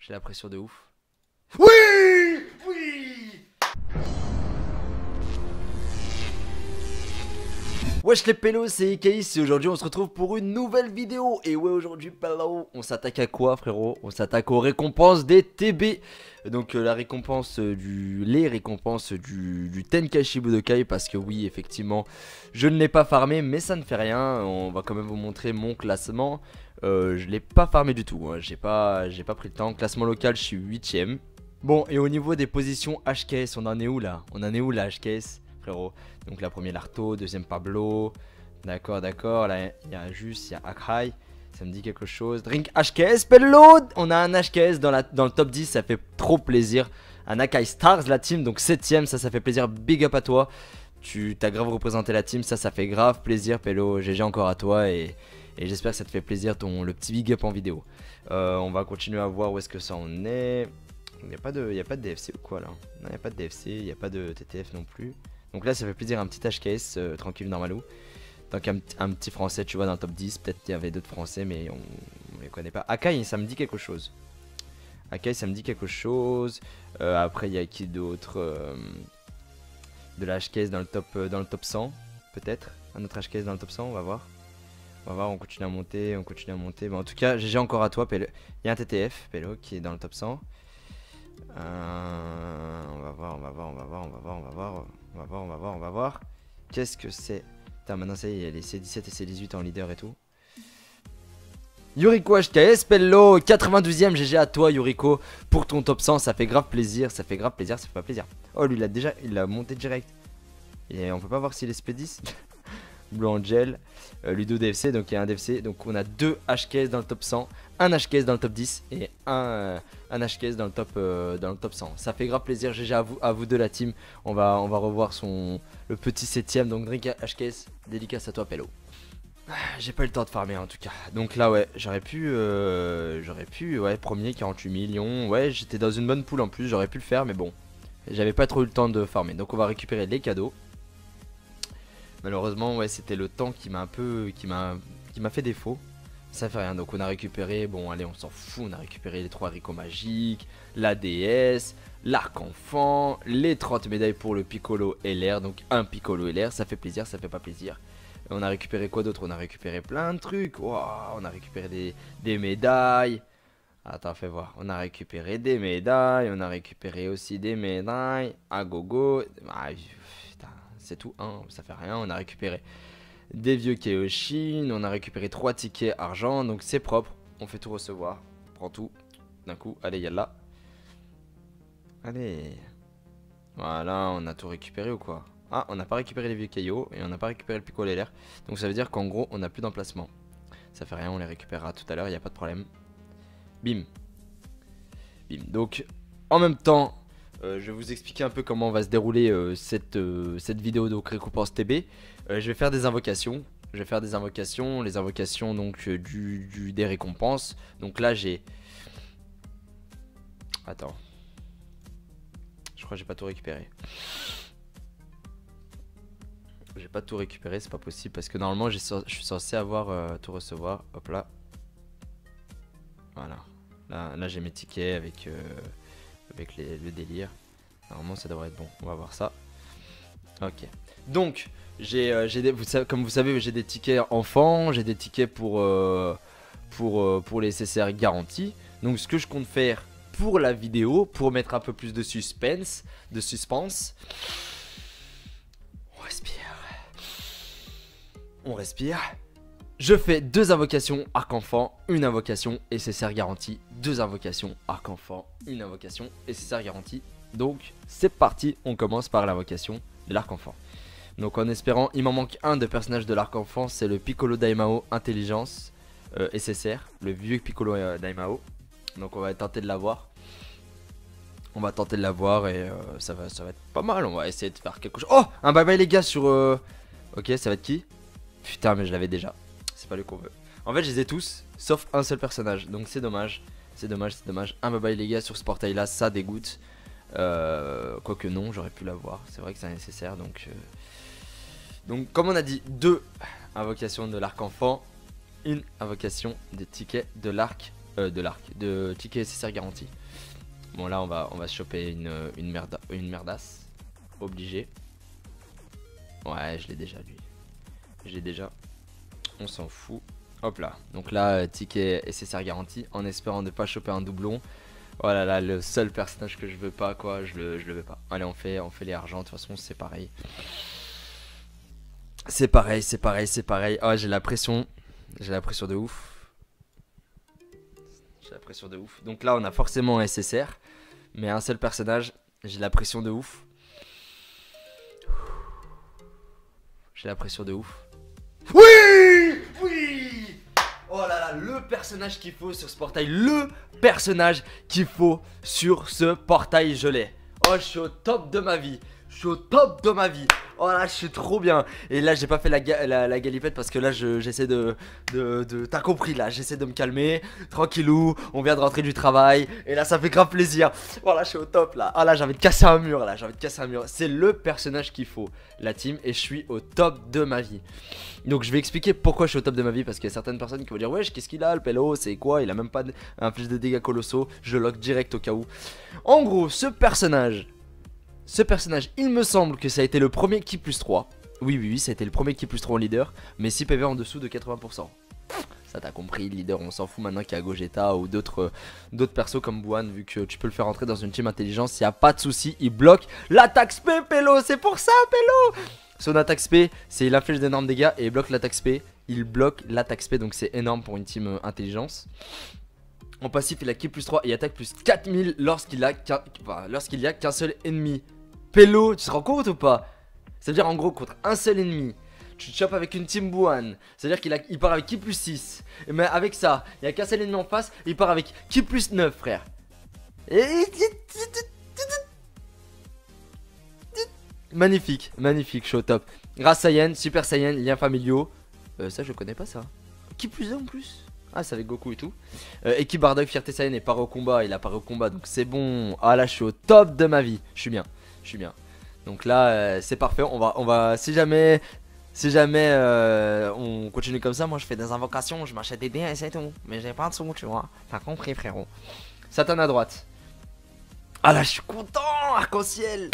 J'ai la pression de ouf. Oui! Oui! Wesh les pélos, c'est Ikaïs et aujourd'hui on se retrouve pour une nouvelle vidéo. Et ouais, aujourd'hui pélo, on s'attaque à quoi frérot? On s'attaque aux récompenses des TB. Donc la récompense les récompenses du Tenkaichi Budokai. Parce que oui, effectivement, je ne l'ai pas farmé, mais ça ne fait rien. On va quand même vous montrer mon classement. Je l'ai pas farmé du tout, hein. J'ai pas pris le temps. Classement local, je suis 8ème. Bon, et au niveau des positions HKS, on en est où là? On en est où là HKS frérot? Donc la première Larto, deuxième Pablo. D'accord, d'accord. Là il y a juste, il y a Akai. Ça me dit quelque chose. Drink HKS, Pello. On a un HKS dans le top 10, ça fait trop plaisir. Un Akai Stars, la team, donc 7ème, ça fait plaisir. Big up à toi. Tu t'as grave représenté la team, ça fait grave plaisir, Pello. GG encore à toi et j'espère que ça te fait plaisir le petit big up en vidéo. On va continuer à voir où est-ce que ça en est. Il n'y a pas de DFC ou quoi là? Non, il n'y a pas de DFC, il n'y a pas de TTF non plus. Donc là ça fait plaisir, un petit HKS tranquille normalou. Donc un petit français tu vois dans le top 10. Peut-être qu'il y avait d'autres français mais on les connaît pas. Akai ça me dit quelque chose. Akai ça me dit quelque chose. Après il y a qui d'autre? De la HKS dans le top 100 peut-être. Un autre HKS dans le top 100, on va voir. On va voir, on continue à monter, on continue à monter. Bon, en tout cas, GG encore à toi, Pello. Il y a un TTF, Pello, qui est dans le top 100. On va voir, on va voir, on va voir, on va voir, on va voir, on va voir, on va voir, on va voir. Qu'est-ce que c'est? Putain, maintenant ça y est, il y a les C17 et C18 en leader et tout. Yuriko HKS, Pello, 92ème, GG à toi Yuriko, pour ton top 100, ça fait grave plaisir, ça fait grave plaisir, ça fait pas plaisir. Oh lui il a monté direct. Et on peut pas voir s'il est SP10. Blue Angel, Ludo DFC, donc il y a un DFC, donc on a 2 HKS dans le top 100, un HKS dans le top 10 et un HKS dans le top 100. Ça fait grave plaisir, GG à vous deux la team. On va revoir le petit 7ème, donc Drink HKS, dédicace à toi Pello. J'ai pas eu le temps de farmer en tout cas. Donc là ouais, j'aurais pu ouais, premier 48 millions. Ouais, j'étais dans une bonne poule en plus, j'aurais pu le faire mais bon. J'avais pas trop eu le temps de farmer. Donc on va récupérer les cadeaux. Malheureusement ouais, c'était le temps qui m'a fait défaut. Ça fait rien. Donc on a récupéré, bon allez, on s'en fout, on a récupéré les 3 haricots magiques, la DS, l'arc enfant, les 30 médailles pour le Piccolo LR, donc un Piccolo LR, ça fait plaisir, ça fait pas plaisir. On a récupéré quoi d'autre? On a récupéré plein de trucs. Wow, on a récupéré des médailles. Attends, fais voir. On a récupéré des médailles. On a récupéré aussi des médailles. À gogo. Ah, c'est tout, hein, ça fait rien. On a récupéré des vieux Kaioshin. On a récupéré 3 tickets argent. Donc c'est propre. On fait tout recevoir. Prends tout d'un coup. Allez, yalla. Allez. Voilà, on a tout récupéré ou quoi? Ah, on n'a pas récupéré les vieux caillots et on n'a pas récupéré le Piccolo LR. Donc ça veut dire qu'en gros, on n'a plus d'emplacement. Ça fait rien, on les récupérera tout à l'heure, il n'y a pas de problème. Bim. Bim. Donc, en même temps, je vais vous expliquer un peu comment va se dérouler cette vidéo de récompense TB. Je vais faire des invocations. Les invocations donc des récompenses. Donc là, j'ai... Attends. Je crois que j'ai pas tout récupéré. J'ai pas tout récupéré, c'est pas possible parce que normalement je suis censé avoir tout recevoir. Hop là. Voilà. Là j'ai mes tickets avec le délire. Normalement ça devrait être bon. On va voir ça. Ok. Donc comme vous savez j'ai des tickets enfants, j'ai des tickets pour les CCR garantis. Donc ce que je compte faire pour la vidéo, pour mettre un peu plus de suspense, on respire. On respire. Je fais 2 invocations arc-enfant, une invocation SSR garantie. 2 invocations arc-enfant, une invocation SSR garantie. Donc c'est parti, on commence par l'invocation de l'arc-enfant. Donc en espérant, il m'en manque un de personnage de l'arc-enfant, c'est le Piccolo Daimao Intelligence SSR, le vieux Piccolo Daimao. Donc on va tenter de l'avoir. On va tenter de l'avoir et ça va être pas mal, on va essayer de faire quelque chose. Oh, un bye bye les gars sur... Ok, ça va être qui? Putain mais je l'avais déjà. C'est pas lui qu'on veut. En fait je les ai tous sauf un seul personnage. Donc c'est dommage. C'est dommage, c'est dommage. Un bye bye les gars sur ce portail là, ça dégoûte. Quoique non, j'aurais pu l'avoir. C'est vrai que c'est nécessaire. Donc comme on a dit, 2 invocations de l'arc enfant. Une invocation des tickets de l'arc De l'arc, de ticket SSR garanti. Bon là on va se choper une merdasse. Obligé. Ouais, je l'ai déjà lui. Je l'ai déjà. On s'en fout. Hop là. Donc là, ticket SSR garanti. En espérant ne pas choper un doublon. Voilà là, le seul personnage que je veux pas quoi. Je le veux pas. Allez, on fait les argents. De toute façon, c'est pareil. C'est pareil, c'est pareil, c'est pareil. Oh, j'ai la pression. J'ai la pression de ouf. J'ai la pression de ouf. Donc là, on a forcément un SSR. Mais un seul personnage. J'ai la pression de ouf. J'ai la pression de ouf. Oui! Oui! Oh là là, le personnage qu'il faut sur ce portail. Le personnage qu'il faut sur ce portail, je l'ai. Oh, je suis au top de ma vie. Je suis au top de ma vie. Oh là, je suis trop bien. Et là, j'ai pas fait la galipette parce que là, j'essaie de t'as compris là, j'essaie de me calmer. Tranquillou, on vient de rentrer du travail. Et là, ça fait grave plaisir. Voilà, je suis au top là. Ah là, j'ai envie de casser un mur là. J'ai envie de casser un mur. C'est le personnage qu'il faut, la team. Et je suis au top de ma vie. Donc, je vais expliquer pourquoi je suis au top de ma vie. Parce qu'il y a certaines personnes qui vont dire, wesh, qu'est-ce qu'il a, le Pello? C'est quoi? Il a même pas un plus de dégâts colossaux. Je le lock direct au cas où. En gros, ce personnage, il me semble que ça a été le premier qui plus 3. Oui, ça a été le premier qui plus 3 en leader. Mais 6 PV en dessous de 80%. Ça t'as compris, leader, on s'en fout maintenant qu'il y a Gogeta ou d'autres persos comme Buan. Vu que tu peux le faire entrer dans une team intelligence, il n'y a pas de souci, il bloque l'attaque spé, Pello. C'est pour ça, Pello. Son attaque spé, c'est il inflige d'énormes dégâts et il bloque l'attaque spé. Il bloque l'attaque spé, donc c'est énorme pour une team intelligence. En passif, il a ki plus 3 et il attaque plus 4000 lorsqu'il y a qu'un seul ennemi. Pello, tu te rends compte ou pas? C'est-à-dire en gros contre un seul ennemi, tu te chopes avec une team Buan. C'est-à-dire qu'il part avec ki plus 6. Mais avec ça, il n'y a qu'un seul ennemi en face, il part avec ki plus 9, frère. Magnifique, magnifique, je suis au top. Grâce Saiyan, Super Saiyan, liens familiaux. Ça je connais pas ça. Ki plus 2 en plus. Ah, c'est avec Goku et tout. Équipe Bardock, Fierté Saiyan est pas au combat. Il a pas au combat, donc c'est bon. Ah là, je suis au top de ma vie. Je suis bien. Je suis bien. Donc là, c'est parfait. On va. Si jamais on continue comme ça, moi je fais des invocations, je m'achète des DS et tout. Mais j'ai pas de sous, tu vois. T'as compris, frérot. Satan à droite. Ah là, je suis content. Arc-en-ciel.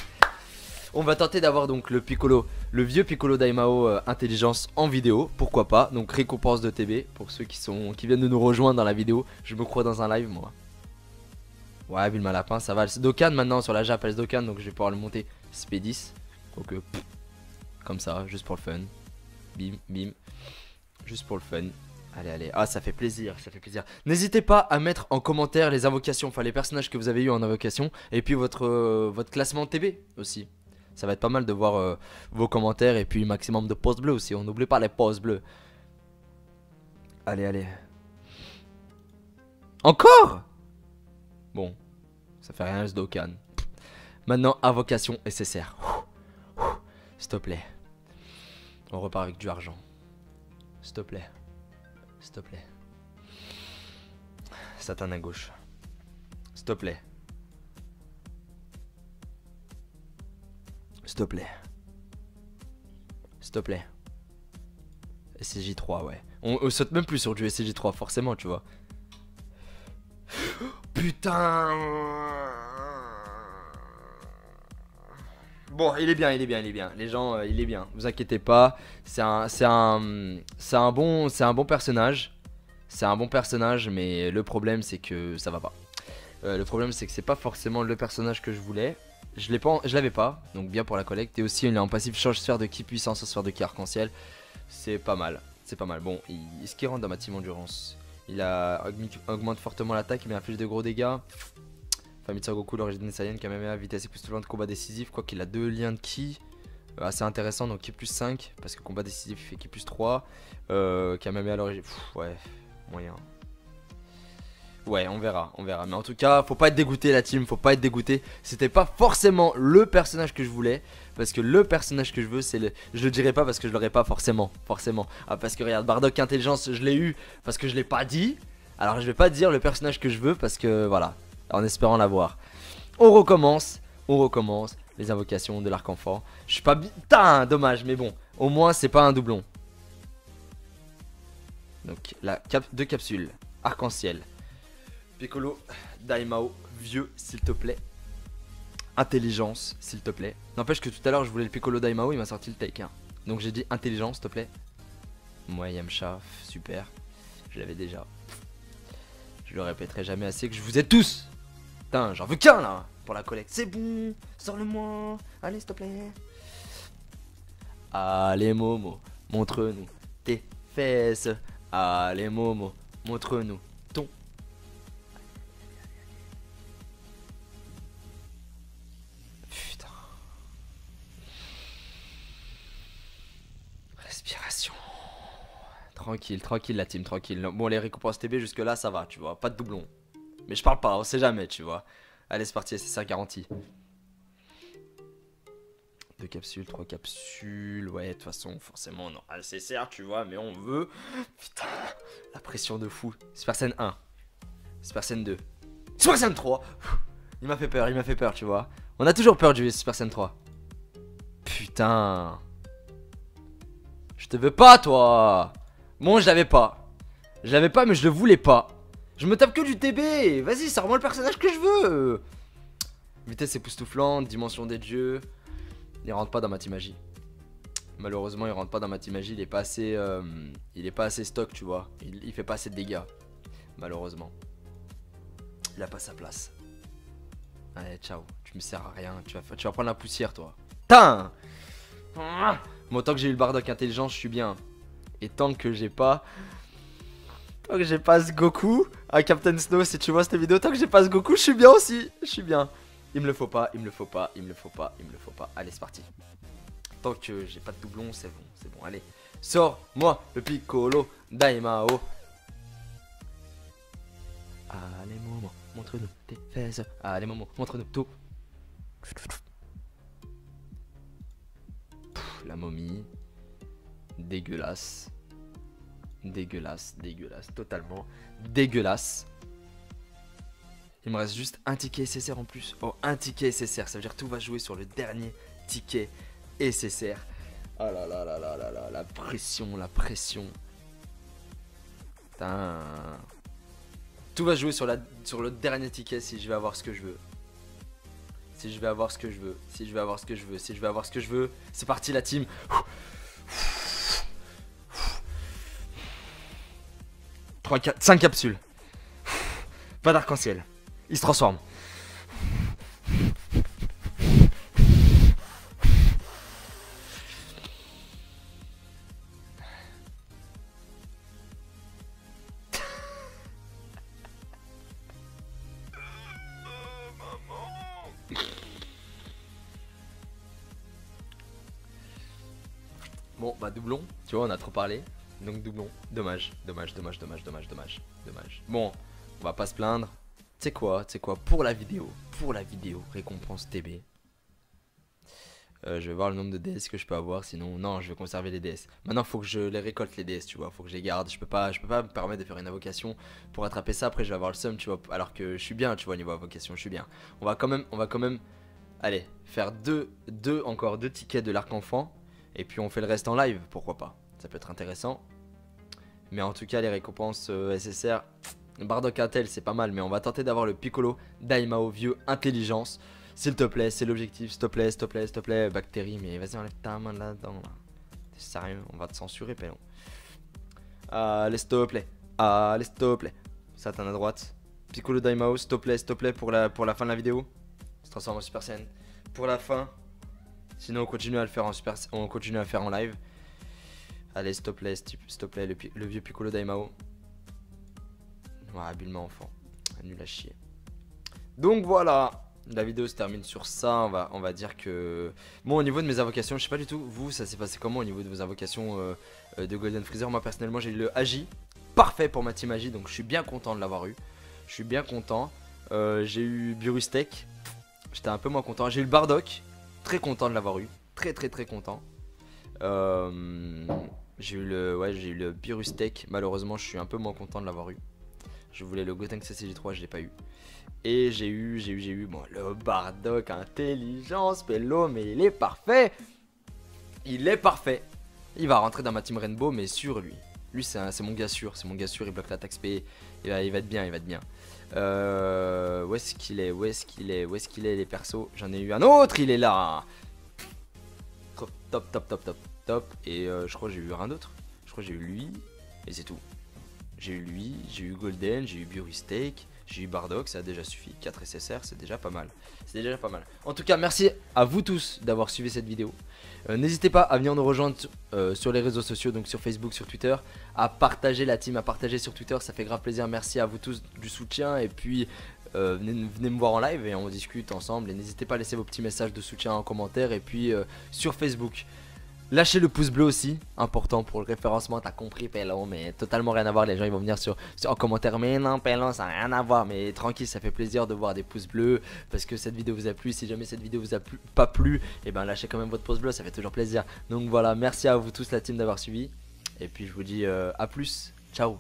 On va tenter d'avoir donc le Piccolo, le vieux Piccolo Daimao intelligence en vidéo, pourquoi pas. Donc récompense de TB pour ceux qui viennent de nous rejoindre dans la vidéo. Je me crois dans un live moi. Ouais, Bulma Lapin, ça va. Dokkan maintenant sur la Jap, elle Dokkan, donc je vais pouvoir le monter SP10. Donc comme ça, juste pour le fun. Bim, bim. Juste pour le fun. Allez, allez. Ah, ça fait plaisir, ça fait plaisir. N'hésitez pas à mettre en commentaire les invocations, enfin les personnages que vous avez eu en invocation. Et puis votre classement TB aussi. Ça va être pas mal de voir vos commentaires et puis maximum de pouces bleus aussi. On n'oublie pas les pouces bleus. Allez, allez. Encore? Bon, ça fait rien, ce Dokkan. Maintenant, invocation SSR. S'il te plaît. On repart avec du argent. S'il te plaît. S'il te plaît. Satan à gauche. S'il te plaît. S'il te plaît. S'il te plaît. SCJ3, ouais. On saute même plus sur du SCJ3, forcément, tu vois. Putain. Bon, il est bien, il est bien, il est bien. Les gens, il est bien. Vous inquiétez pas. C'est un bon personnage. C'est un bon personnage, mais le problème, c'est que ça va pas. Le problème, c'est que c'est pas forcément le personnage que je voulais. Je l'avais pas, donc bien pour la collecte. Et aussi, il est en passif change sphère de ki puissance en sphère de ki arc-en-ciel. C'est pas mal, c'est pas mal. Bon, ce qui rentre dans ma team endurance. Il augmente fortement l'attaque, mais inflige de gros dégâts. Famitsu Goku, l'origine Saiyan, Kamehameha, vitesse et plus de combat décisif. Quoi qu'il a 2 liens de ki. Assez intéressant, donc ki plus 5. Parce que combat décisif, il fait ki plus 3. Kamehameha, l'origine. Ouais, moyen. Ouais, on verra, on verra. Mais en tout cas, faut pas être dégoûté la team, faut pas être dégoûté. C'était pas forcément le personnage que je voulais. Parce que le personnage que je veux, c'est le... Je le dirai pas parce que je l'aurai pas forcément. Ah, parce que regarde, Bardock Intelligence, je l'ai eu parce que je l'ai pas dit. Alors je vais pas dire le personnage que je veux parce que voilà, en espérant l'avoir. On recommence. Les invocations de l'arc-enfant. Je suis pas... Putain, dommage, mais bon. Au moins, c'est pas un doublon. Donc, deux capsules. Arc-en-ciel. Piccolo, Daimao, vieux, s'il te plaît. Intelligence, s'il te plaît. N'empêche que tout à l'heure, je voulais le Piccolo Daimao, il m'a sorti le Take 1. Donc j'ai dit intelligence, s'il te plaît. Moi, Yamcha, super. Je l'avais déjà. Je le répéterai jamais assez que je vous ai tous. Putain, j'en veux qu'un là pour la collecte. C'est bon, sors-le-moi. Allez, s'il te plaît. Allez, Momo, montre-nous tes fesses. Allez, Momo, montre-nous ton. Putain. Respiration. Tranquille, tranquille la team, tranquille. Bon, les récompenses TB jusque là ça va, tu vois, pas de doublon. Mais je parle pas, on sait jamais, tu vois. Allez, c'est parti, c'est ça garanti. 2 capsules, 3 capsules. Ouais, de toute façon, forcément, on aura le CCR, tu vois, mais on veut. Putain, la pression de fou. Super Saiyan 1. Super Saiyan 2. Super Saiyan 3. Il m'a fait peur, tu vois. On a toujours peur du Super Saiyan 3. Putain. Je te veux pas, toi. Bon, je l'avais pas. Je l'avais pas, mais je le voulais pas. Je me tape que du TB. Vas-y, sors-moi le personnage que je veux. Vitesse époustouflante, dimension des dieux. Il rentre pas dans ma team magie. Malheureusement, il rentre pas dans ma team magie. Il est pas assez stock, tu vois. Il fait pas assez de dégâts. Malheureusement. Il a pas sa place. Allez, ciao. Tu me sers à rien. Tu vas prendre la poussière, toi. Putain. Bon, tant que j'ai eu le Bardock intelligent, je suis bien. Et tant que j'ai pas... Tant que j'ai pas ce Goku à Captain Snow, si tu vois cette vidéo, tant que j'ai pas ce Goku, je suis bien aussi. Je suis bien. Il me le faut pas, il me le faut pas, il me le faut pas, il me le faut pas. Allez, c'est parti. Tant que j'ai pas de doublon, c'est bon, c'est bon. Allez, sors-moi le Piccolo Daimao. Allez, Momo, montre-nous tes fesses. Allez, Momo, montre-nous tout. La momie. Dégueulasse. Dégueulasse, dégueulasse, totalement dégueulasse. Il me reste juste un ticket SSR en plus. Oh, un ticket SSR, ça veut dire que tout va jouer sur le dernier ticket SSR. Oh là là là là là là, la pression, la pression. Putain. Tout va jouer sur le dernier ticket si je vais avoir ce que je veux. Si je vais avoir ce que je veux, si je vais avoir ce que je veux, si je vais avoir ce que je veux. C'est parti la team. 3, 4, 5 capsules. Pas d'arc-en-ciel. Il se transforme. Bon, bah doublon. Tu vois, on a trop parlé. Donc doublon. Dommage, dommage, dommage, dommage, dommage, dommage, dommage. Bon, on va pas se plaindre. Tu sais quoi, pour la vidéo, récompense TB. Je vais voir le nombre de DS que je peux avoir, sinon non, je vais conserver les DS. Maintenant faut que je les récolte les DS, tu vois, faut que je les garde. Je peux pas me permettre de faire une invocation pour attraper ça. Après je vais avoir le seum, tu vois, alors que je suis bien, tu vois, niveau invocation, je suis bien. On va quand même, allez, faire encore deux tickets de l'arc enfant. Et puis on fait le reste en live, pourquoi pas. Ça peut être intéressant. Mais en tout cas les récompenses SSR, Bardock Intel c'est pas mal. Mais on va tenter d'avoir le Piccolo Daimao vieux intelligence. S'il te plaît, c'est l'objectif, s'il te plaît, s'il te plaît, s'il te plaît. Bactérie, mais vas-y enlève ta main là-dedans là. T'es sérieux, on va te censurer Pélon. Allez s'il te plaît, allez s'il te plaît. Satan à droite. Piccolo Daimao, s'il te plaît pour la fin de la vidéo. Se transforme en Super Saiyan. Pour la fin. Sinon on continue à le faire en on continue à faire en live. Allez s'il te plaît, le vieux Piccolo Daimao. Ouais, Bulma enfant. Nul à chier. Donc voilà. La vidéo se termine sur ça. On va dire que... Bon, au niveau de mes invocations, je sais pas du tout. Vous, ça s'est passé comment au niveau de vos invocations de Golden Freezer? Moi personnellement j'ai eu le Agi. Parfait pour ma team Agi. Donc je suis bien content de l'avoir eu. Je suis bien content. J'ai eu Burustek. J'étais un peu moins content. J'ai eu le Bardock. Très content de l'avoir eu. Très content. J'ai eu le Burustek. Malheureusement je suis un peu moins content de l'avoir eu. Je voulais le Gotenks CCG3, je l'ai pas eu. Et j'ai eu bon, le Bardock intelligence, Pélo, mais il est parfait. Il est parfait. Il va rentrer dans ma team Rainbow, mais sûr lui. Lui c'est mon gars sûr, il bloque l'attaque SP. Il va être bien, Où est-ce qu'il est? Où est-ce qu'il est? Où est-ce qu'il est les persos? J'en ai eu un autre, il est là. Top, top, top, top, top, top. Et je crois que j'ai eu un d'autre. Je crois que j'ai eu lui. Et c'est tout. J'ai eu lui, j'ai eu Golden, j'ai eu Buristake, j'ai eu Bardock, ça a déjà suffi. 4 SSR, c'est déjà pas mal. C'est déjà pas mal. En tout cas, merci à vous tous d'avoir suivi cette vidéo. N'hésitez pas à venir nous rejoindre sur les réseaux sociaux, donc sur Facebook, sur Twitter, à partager la team, à partager sur Twitter, ça fait grave plaisir. Merci à vous tous du soutien et puis venez me voir en live et on discute ensemble. Et n'hésitez pas à laisser vos petits messages de soutien en commentaire et puis sur Facebook. Lâchez le pouce bleu aussi, important pour le référencement, t'as compris Pelon, mais totalement rien à voir, les gens ils vont venir en commentaire, mais non Pelon ça n'a rien à voir, mais tranquille ça fait plaisir de voir des pouces bleus, parce que cette vidéo vous a plu, si jamais cette vidéo vous a pas plu, et ben lâchez quand même votre pouce bleu, ça fait toujours plaisir. Donc voilà, merci à vous tous la team d'avoir suivi, et puis je vous dis à plus, ciao.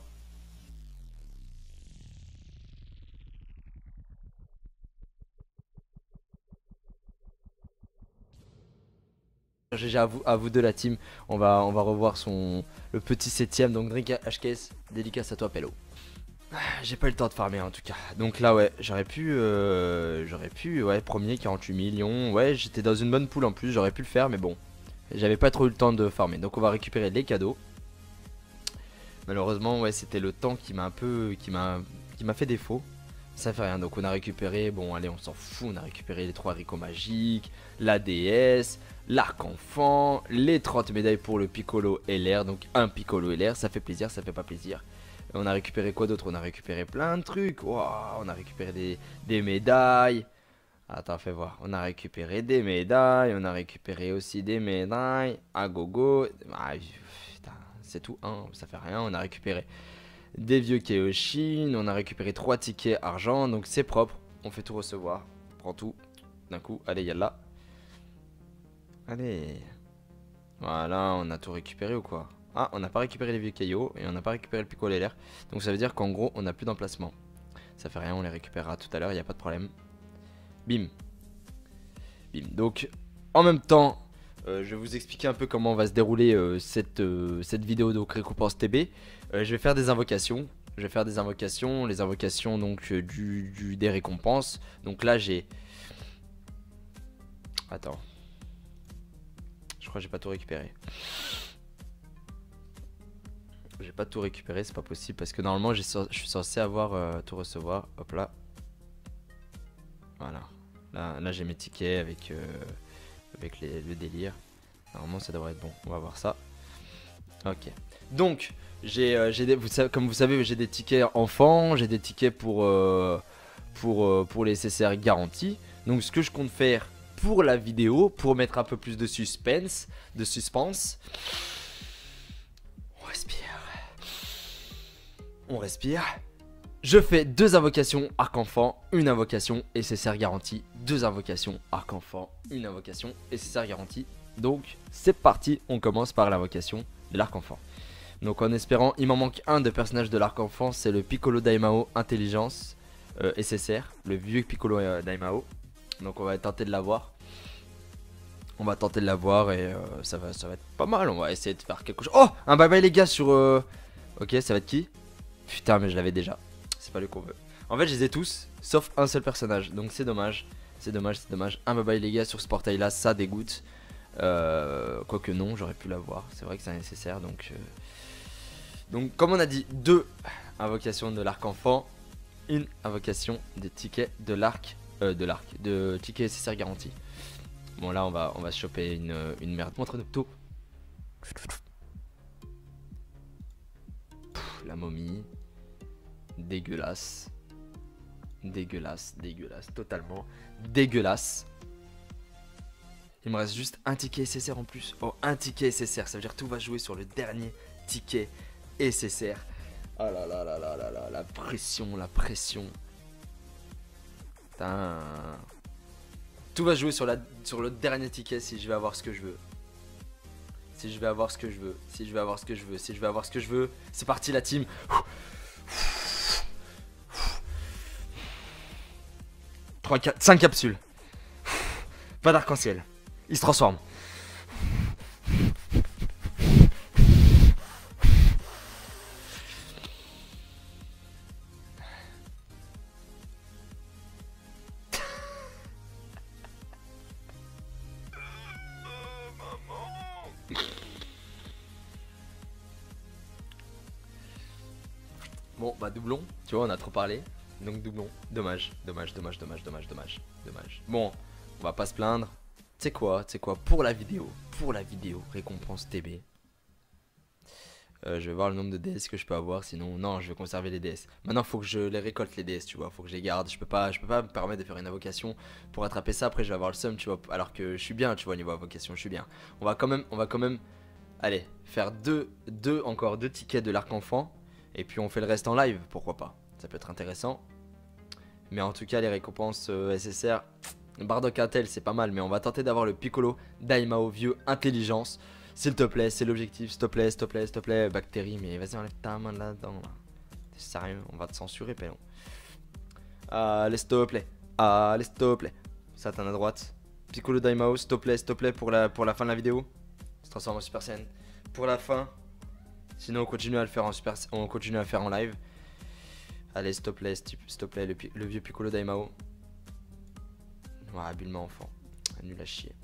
GG à vous deux la team, on va revoir le petit 7ème, donc Drink HKS, dédicace à toi Pello. J'ai pas eu le temps de farmer en tout cas. Donc là ouais, j'aurais pu ouais, premier 48 millions. Ouais, j'étais dans une bonne poule en plus, j'aurais pu le faire mais bon. J'avais pas trop eu le temps de farmer. Donc on va récupérer les cadeaux. Malheureusement ouais, c'était le temps qui m'a un peu qui m'a fait défaut. Ça fait rien. Donc on a récupéré, bon allez, on s'en fout, on a récupéré les 3 haricots magiques, la DS, l'arc enfant, les 30 médailles pour le Piccolo LR, donc un Piccolo LR, ça fait plaisir, ça fait pas plaisir. On a récupéré quoi d'autre? On a récupéré plein de trucs. Wow, on a récupéré des médailles. Attends, fais voir. On a récupéré des médailles. On a récupéré aussi des médailles. À gogo. Ah, c'est tout, hein, ça fait rien. On a récupéré des vieux Kaioshin. On a récupéré 3 tickets argent. Donc c'est propre. On fait tout recevoir. On prend tout d'un coup. Allez, yalla. Allez. Voilà, on a tout récupéré ou quoi? Ah, on n'a pas récupéré les vieux caillots et on n'a pas récupéré le Piccolo LR. Donc ça veut dire qu'en gros, on n'a plus d'emplacement. Ça fait rien, on les récupérera tout à l'heure, il n'y a pas de problème. Bim. Bim. Donc, en même temps, je vais vous expliquer un peu comment va se dérouler cette vidéo de récompense TB. Je vais faire des invocations. Les invocations donc des récompenses. Donc là, j'ai... Attends. Je crois que j'ai pas tout récupéré. J'ai pas tout récupéré, c'est pas possible parce que normalement je suis censé avoir tout recevoir. Hop là. Voilà. Là j'ai mes tickets avec le délire. Normalement ça devrait être bon. On va voir ça. Ok. Donc comme vous savez, j'ai des tickets enfants, j'ai des tickets pour les CCR garantis. Donc ce que je compte faire pour la vidéo, pour mettre un peu plus de suspense, on respire. Je fais 2 invocations arc-enfant, une invocation SSR garantie. 2 invocations arc-enfant, une invocation SSR garantie. Donc c'est parti, on commence par l'invocation de l'arc-enfant. Donc en espérant, il m'en manque un de personnage de l'arc-enfant, c'est le Piccolo Daimao Intelligence SSR, le vieux Piccolo Daimao. Donc on va tenter de l'avoir. On va tenter de l'avoir et ça va être pas mal, on va essayer de faire quelque chose. Oh, un bye bye les gars sur... Ok, ça va être qui? Putain, mais je l'avais déjà. C'est pas le qu'on veut. En fait, je les ai tous, sauf un seul personnage. Donc c'est dommage. C'est dommage. Un bye bye les gars sur ce portail là, ça dégoûte. Quoique non, j'aurais pu l'avoir. C'est vrai que c'est nécessaire. Donc comme on a dit, 2 invocations de l'arc enfant, une invocation de ticket de l'arc. De ticket nécessaire garanti. Bon là on va se choper une merde. Montre de tout. La momie. Dégueulasse. Totalement dégueulasse. Il me reste juste un ticket SSR en plus. Oh, un ticket SSR, ça veut dire que tout va jouer sur le dernier ticket SSR. Oh là là là là là là, la pression. Putain. Tout va jouer sur le dernier ticket si je vais avoir ce que je veux. Si je vais avoir ce que je veux. C'est parti la team. 3, 4, 5 capsules. Pas d'arc-en-ciel. Il se transforme. Bon, bah doublon, tu vois, on a trop parlé. Donc doublon, dommage, dommage, dommage, dommage, dommage, dommage, dommage. Bon, on va pas se plaindre. Tu sais quoi, pour la vidéo, récompense TB. Je vais voir le nombre de DS que je peux avoir, sinon, non, je vais conserver les DS. Maintenant, faut que je les récolte les DS, tu vois, faut que je les garde. Je peux pas me permettre de faire une invocation pour attraper ça. Après, je vais avoir le seum, tu vois, alors que je suis bien, tu vois, niveau invocation, je suis bien. On va quand même, allez, faire encore deux tickets de l'arc enfant. Et puis on fait le reste en live, pourquoi pas. Ça peut être intéressant. Mais en tout cas, les récompenses SSR, Bardock Intel, c'est pas mal. Mais on va tenter d'avoir le Piccolo Daimao vieux intelligence. S'il te plaît, c'est l'objectif. S'il te plaît, s'il te plaît, s'il te plaît. Bactérie, mais vas-y, enlève ta main là-dedans. Là. T'es sérieux, on va te censurer, Pélon. Allez, s'il te plaît. Allez, s'il te plaît. Satan à droite. Piccolo Daimao, s'il te plaît, pour la fin de la vidéo. Se transforme en Super Saiyan. Pour la fin. Sinon, on continue à le faire en live. Allez, s'il te plaît, le vieux Piccolo Daimao. Ouais, Bulma enfant. Nul à chier.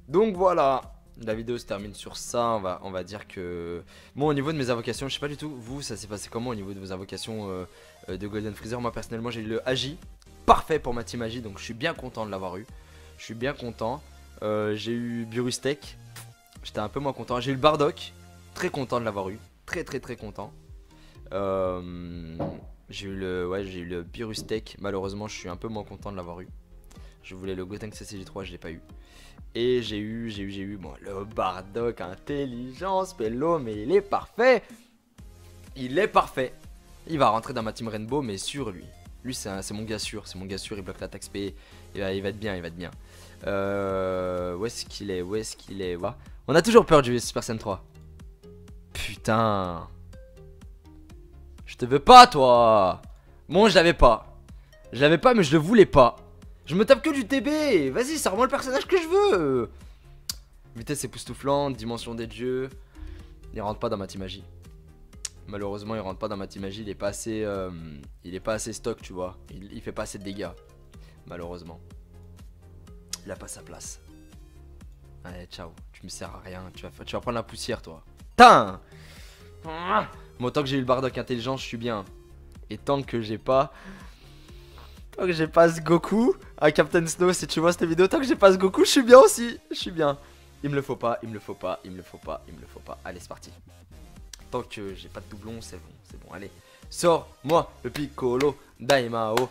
Donc voilà. La vidéo se termine sur ça. On va dire que... Bon, au niveau de mes invocations, je sais pas du tout. Vous, ça s'est passé comment au niveau de vos invocations de Golden Freezer? Moi, personnellement, j'ai eu le Agi. Parfait pour ma team Agi. Donc, je suis bien content de l'avoir eu. Je suis bien content. J'ai eu Burustek. J'étais un peu moins content. J'ai eu le Bardock. Très content de l'avoir eu. Très content. J'ai eu le Burustek. Malheureusement, je suis un peu moins content de l'avoir eu. Je voulais le Gotenks CCG3, je l'ai pas eu. Et j'ai eu bon, le Bardock intelligence, Pélo, mais il est parfait. Il est parfait. Il va rentrer dans ma team Rainbow, mais sûr lui. Lui c'est mon gars sûr, il bloque l'attaque SP. Il va être bien, où est-ce qu'il est, voilà. On a toujours peur du Super Saiyan 3. Putain. Je te veux pas, toi. Bon, je l'avais pas. Mais je le voulais pas. Je me tape que du TB. Vas-y, sors-moi le personnage que je veux. Vitesse époustouflante, dimension des dieux. Il rentre pas dans ma team magie. Malheureusement, il rentre pas dans ma team magie. Il est pas assez stock, tu vois. Il fait pas assez de dégâts. Malheureusement. Il a pas sa place. Allez, ciao. Tu me sers à rien. Tu vas prendre la poussière, toi. Putain. Bon, tant que j'ai eu le Bardock intelligence, je suis bien. Et tant que j'ai pas... ce Goku à Captain Snow, si tu vois cette vidéo, tant que j'ai pas ce Goku, je suis bien aussi. Je suis bien. Il me le faut pas. Allez, c'est parti. Tant que j'ai pas de doublon, c'est bon, allez. Sors-moi le Piccolo Daimao.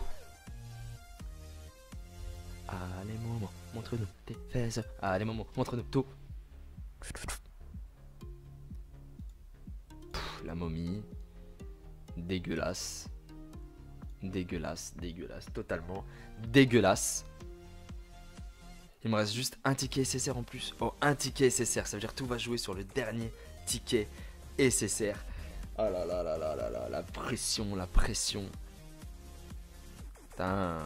Allez, Momo, montre-nous tes fesses. Allez, Momo, montre-nous tout. La momie. Dégueulasse. Totalement dégueulasse. Il me reste juste un ticket SSR en plus. Oh, un ticket SSR, ça veut dire que tout va jouer sur le dernier ticket SSR. Oh là là là là là là, la pression. Putain.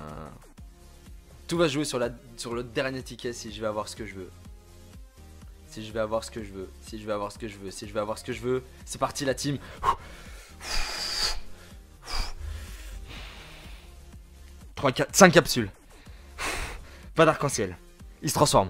Tout va jouer sur le dernier ticket si je vais avoir ce que je veux. Si je vais avoir ce que je veux. C'est parti la team. 5 capsules. Pas d'arc-en-ciel. Il se transforme.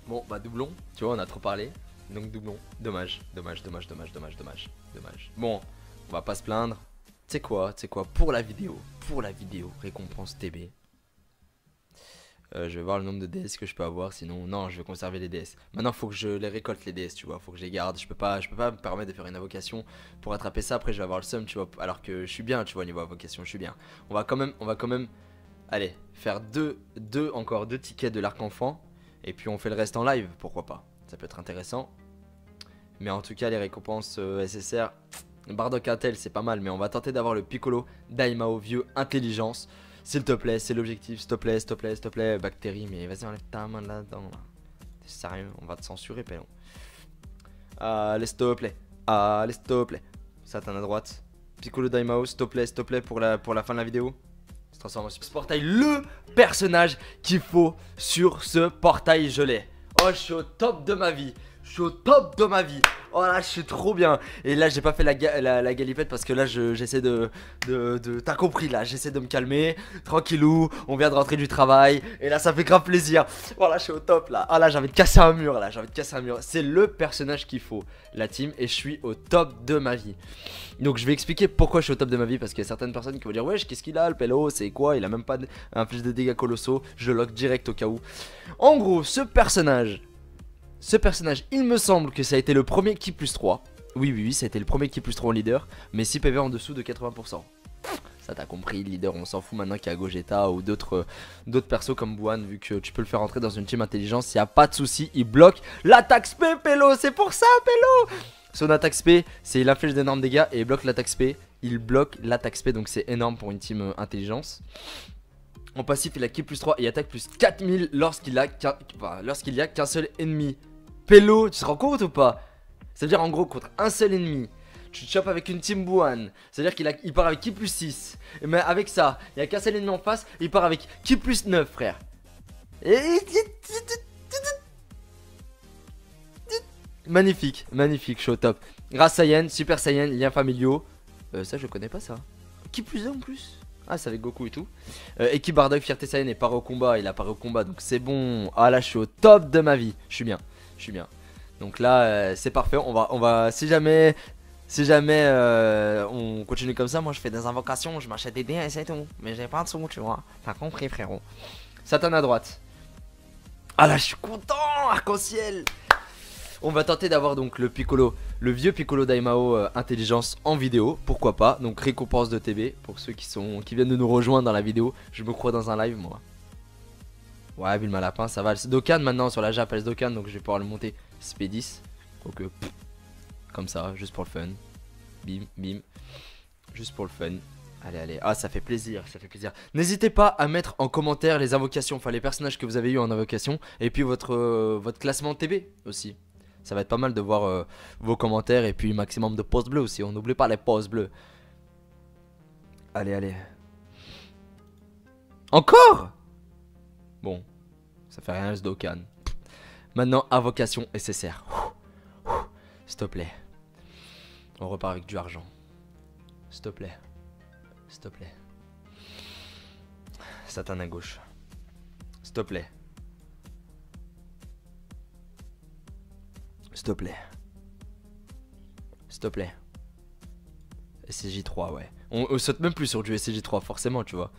Bon, bah doublon. Tu vois, on a trop parlé. Donc doublon, dommage. Bon, on va pas se plaindre. Tu sais quoi, pour la vidéo, récompense TB. Je vais voir le nombre de DS que je peux avoir, sinon, non, je vais conserver les DS. Maintenant, faut que je les récolte les DS, tu vois, faut que je les garde. Je peux pas me permettre de faire une invocation pour attraper ça. Après, je vais avoir le seum, tu vois, alors que je suis bien, tu vois, niveau invocation, je suis bien. On va quand même, allez, faire encore deux tickets de l'arc enfant. Et puis on fait le reste en live, pourquoi pas. Ça peut être intéressant. Mais en tout cas, les récompenses SSR, Bardock Intel, c'est pas mal. Mais on va tenter d'avoir le Piccolo Daimao vieux intelligence. S'il te plaît, c'est l'objectif. S'il te plaît, Bactérie, mais vas-y, enlève ta main là-dedans. Là. T'es sérieux, on va te censurer, Pélon. Allez, s'il te plaît. Satan à droite. Piccolo Daimao, s'il te plaît, pour la fin de la vidéo. Se transforme en Super Portail, le personnage qu'il faut sur ce portail, je l'ai. Oh, je suis au top de ma vie. Je suis au top de ma vie. Oh là, je suis trop bien. Et là, j'ai pas fait la galipette parce que là, j'essaie t'as compris là, j'essaie de me calmer. Tranquillou, on vient de rentrer du travail. Et là, ça fait grave plaisir. Voilà, je suis au top là. Ah là, j'ai envie de casser un mur là. J'ai envie de casser un mur. C'est le personnage qu'il faut, la team. Et je suis au top de ma vie. Donc, je vais expliquer pourquoi je suis au top de ma vie. Parce qu'il y a certaines personnes qui vont dire, wesh, qu'est-ce qu'il a, le Pélo? C'est quoi? Il a même pas un plus de dégâts colossaux. Je lock direct au cas où. En gros, ce personnage, il me semble que ça a été le premier qui plus 3. Oui, ça a été le premier qui plus 3 en leader. Mais 6 PV en dessous de 80%. Ça t'as compris, leader, on s'en fout maintenant qu'il y a Gogeta ou d'autres persos comme Buan. Vu que tu peux le faire entrer dans une team intelligence, il n'y a pas de souci, il bloque l'attaque spé, Pélo. C'est pour ça, Pélo. Son attaque spé, c'est il inflige d'énormes dégâts et il bloque l'attaque spé. Il bloque l'attaque spé, donc c'est énorme pour une team intelligence. En passif, il a ki plus 3 et attaque plus 4000 lorsqu'il y a qu'un seul ennemi. Pélo, tu te rends compte ou pas? Ça veut dire en gros contre un seul ennemi, tu te chopes avec une team Buan. Ça veut dire qu'il part avec ki plus 6. Mais avec ça, il n'y a qu'un seul ennemi en face, il part avec ki plus 9, frère. Magnifique, magnifique, je suis au top. Race Saiyan, Super Saiyan, liens familiaux. Ça je connais pas ça. Ki plus 2 en plus. Ah, c'est avec Goku et tout. Équipe Bardock, Fierté Saiyan et part au combat. Il apparaît au combat, donc c'est bon. Ah là, je suis au top de ma vie. Je suis bien. Donc là, c'est parfait. On va, si jamais on continue comme ça, moi je fais des invocations, je m'achète des dés et c'est tout. Mais j'ai pas de sous, tu vois. T'as compris, frérot. Satan à droite. Ah là, je suis content, arc-en-ciel. On va tenter d'avoir donc le Piccolo, le vieux Piccolo Daimao intelligence en vidéo, pourquoi pas. Donc récompense de TB pour ceux qui viennent de nous rejoindre dans la vidéo. Je me crois dans un live moi. Ouais, Bulma Lapin, ça va. C'est Dokkan maintenant sur la Jap, elle Dokkan, donc je vais pouvoir le monter SP10. Donc comme ça, juste pour le fun. Bim, bim. Juste pour le fun. Allez. Ah, ça fait plaisir, N'hésitez pas à mettre en commentaire les invocations, enfin les personnages que vous avez eu en invocation. Et puis votre classement TB aussi. Ça va être pas mal de voir vos commentaires. Et puis maximum de pouces bleus aussi. On n'oublie pas les pouces bleus. Allez. Encore? Bon, ça fait rien, ce Dokkan. Maintenant, invocation SSR. S'il te plaît. On repart avec du argent. S'il te plaît. Satan à gauche. S'il te plaît. SCJ3, ouais. On saute même plus sur du SCJ3, forcément, tu vois.